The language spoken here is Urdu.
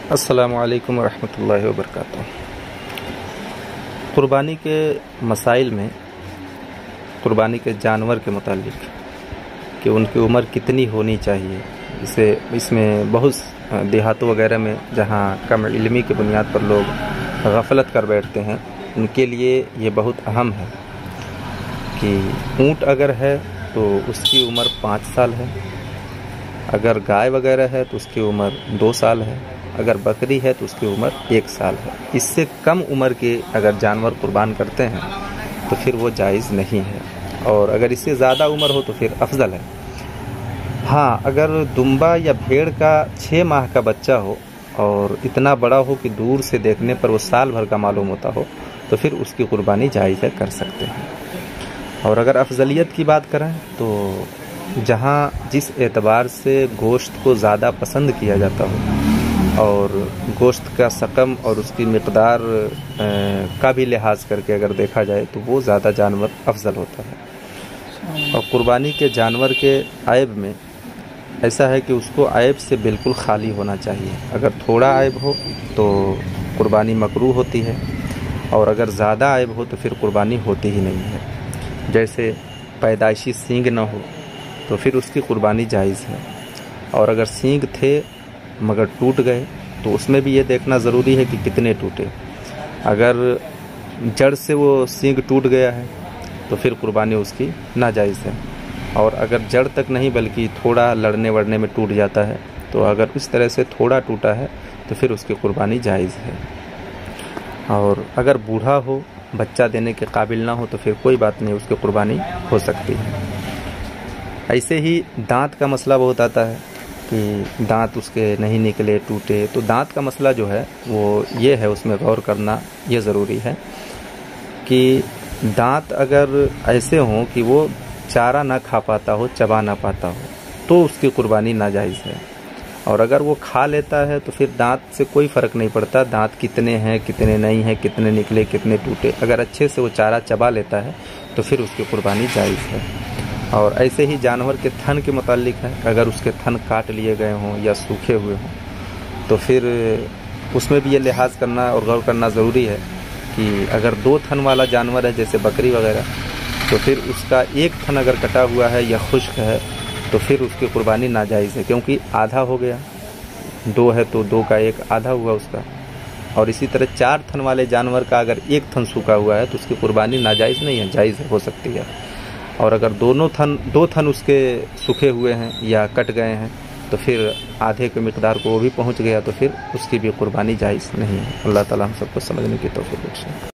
السلام علیکم ورحمۃ اللہ وبرکاتہ۔ قربانی کے مسائل میں قربانی کے جانور کے متعلق کہ ان کی عمر کتنی ہونی چاہیے، اس میں بہت دیہاتوں وغیرہ میں جہاں کم علمی کی بنیاد پر لوگ غفلت کر بیٹھتے ہیں، ان کے لیے یہ بہت اہم ہے کہ اونٹ اگر ہے تو اس کی عمر 5 سال ہے، اگر گائے وغیرہ ہے تو اس کی عمر 2 سال ہے، اگر بکری ہے تو اس کی عمر 1 سال ہے۔ اس سے کم عمر کے اگر جانور قربان کرتے ہیں تو پھر وہ جائز نہیں ہے، اور اگر اس سے زیادہ عمر ہو تو پھر افضل ہے۔ ہاں، اگر دمبا یا بھیڑ کا 6 ماہ کا بچہ ہو اور اتنا بڑا ہو کہ دور سے دیکھنے پر وہ سال بھر کا معلوم ہوتا ہو تو پھر اس کی قربانی جائز ہے، کر سکتے ہیں۔ اور اگر افضلیت کی بات کریں تو جہاں جس اعتبار سے گوشت کو زیادہ پسند کیا جاتا ہو اور گوشت کا سقم اور اس کی مقدار کا بھی لحاظ کر کے اگر دیکھا جائے تو وہ زیادہ جانور افضل ہوتا ہے۔ اور قربانی کے جانور کے عیب میں ایسا ہے کہ اس کو عیب سے بالکل خالی ہونا چاہیے۔ اگر تھوڑا عیب ہو تو قربانی مکروہ ہوتی ہے، اور اگر زیادہ عیب ہو تو پھر قربانی ہوتی ہی نہیں ہے۔ جیسے پیدائشی سینگ نہ ہو تو پھر اس کی قربانی جائز ہے، اور اگر سینگ تھے مگر ٹوٹ گئے تو اس میں بھی یہ دیکھنا ضروری ہے کہ کتنے ٹوٹے۔ اگر جڑ سے وہ سینگ ٹوٹ گیا ہے تو پھر قربانی اس کی ناجائز ہے، اور اگر جڑ تک نہیں بلکہ تھوڑا لڑنے وڑنے میں ٹوٹ جاتا ہے تو اگر اس طرح سے تھوڑا ٹوٹا ہے تو پھر اس کی قربانی جائز ہے۔ اور اگر بوڑھا ہو، بچہ دینے کے قابل نہ ہو تو پھر کوئی بات نہیں، اس کی قربانی ہو سکتی ہے۔ ایسے ہی دانت کا مسئلہ بہت آتا ہے کہ دانت اس کے نہیں نکلے، ٹوٹے، تو دانت کا مسئلہ جو ہے وہ یہ ہے، اس میں غور کرنا یہ ضروری ہے کہ دانت اگر ایسے ہوں کہ وہ چارہ نہ کھا پاتا ہو، چبا نہ پاتا ہو تو اس کی قربانی ناجائز ہے، اور اگر وہ کھا لیتا ہے تو پھر دانت سے کوئی فرق نہیں پڑتا، دانت کتنے ہیں کتنے نہیں ہیں، کتنے نکلے کتنے ٹوٹے، اگر اچھے سے وہ چارہ چبا لیتا ہے تو پھر اس کی قربانی جائز ہے۔ اور ایسے ہی جانور کے تھن کے متعلق ہے، اگر اس کے تھن کاٹ لیے گئے ہوں یا سوکھے ہوئے ہوں تو پھر اس میں بھی یہ لحاظ کرنا اور غور کرنا ضروری ہے کہ اگر 2 تھن والا جانور ہے جیسے بکری وغیرہ تو پھر اس کا 1 تھن اگر کٹا ہوا ہے یا خشک ہے تو پھر اس کی قربانی ناجائز ہے، کیونکہ آدھا ہو گیا، 2 ہے تو 2 کا 1 آدھا ہوا اس کا۔ اور اسی طرح 4 تھن والے جانور کا اگر 1 تھن سوکھا ہوا ہے تو اس کی قربانی ناجائز نہیں ہے، جائز ہو سکتی ہے۔ اور اگر 2 تھن اس کے سوکھے ہوئے ہیں یا کٹ گئے ہیں تو پھر آدھے کی مقدار کو وہ بھی پہنچ گیا تو پھر اس کی بھی قربانی جائز نہیں ہے۔ اللہ تعالیٰ ہم سب کو سمجھنے کی توفیق بخشے۔